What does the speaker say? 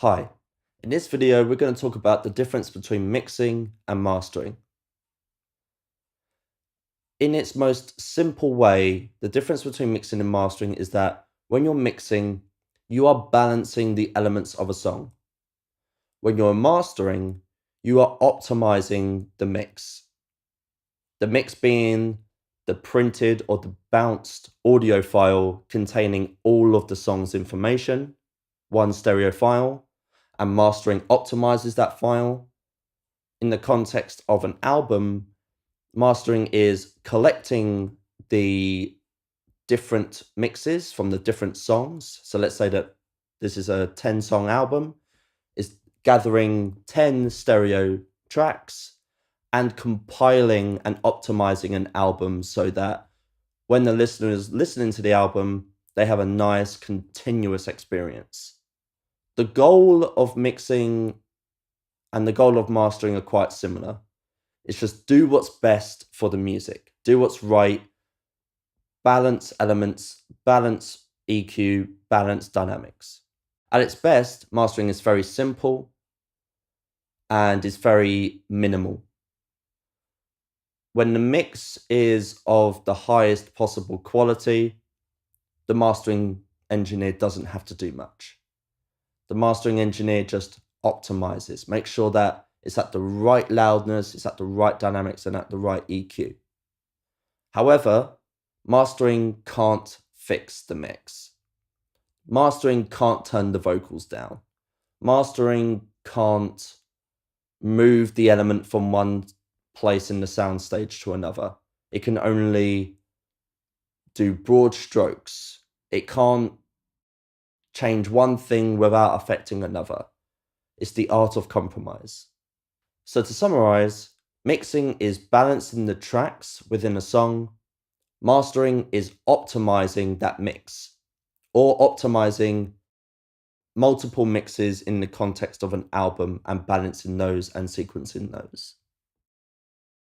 Hi, in this video we're going to talk about the difference between mixing and mastering. In its most simple way, the difference between mixing and mastering is that when you're mixing, you are balancing the elements of a song. When you're mastering, you are optimizing the mix. The mix being the printed or the bounced audio file containing all of the song's information, one stereo file, and mastering optimizes that file. In the context of an album, mastering is collecting the different mixes from the different songs. So let's say that this is a 10-song album, is gathering 10 stereo tracks and compiling and optimizing an album so that when the listener is listening to the album, they have a nice continuous experience. The goal of mixing and the goal of mastering are quite similar. It's just do what's best for the music, do what's right, balance elements, balance EQ, balance dynamics. At its best, mastering is very simple and is very minimal. When the mix is of the highest possible quality, the mastering engineer doesn't have to do much. The mastering engineer just optimizes, makes sure that it's at the right loudness, it's at the right dynamics, and at the right EQ. However, mastering can't fix the mix. Mastering can't turn the vocals down. Mastering can't move the element from one place in the soundstage to another. It can only do broad strokes. It can't change one thing without affecting another. It's the art of compromise. So to summarize, mixing is balancing the tracks within a song. Mastering is optimizing that mix or optimizing multiple mixes in the context of an album and balancing those and sequencing those.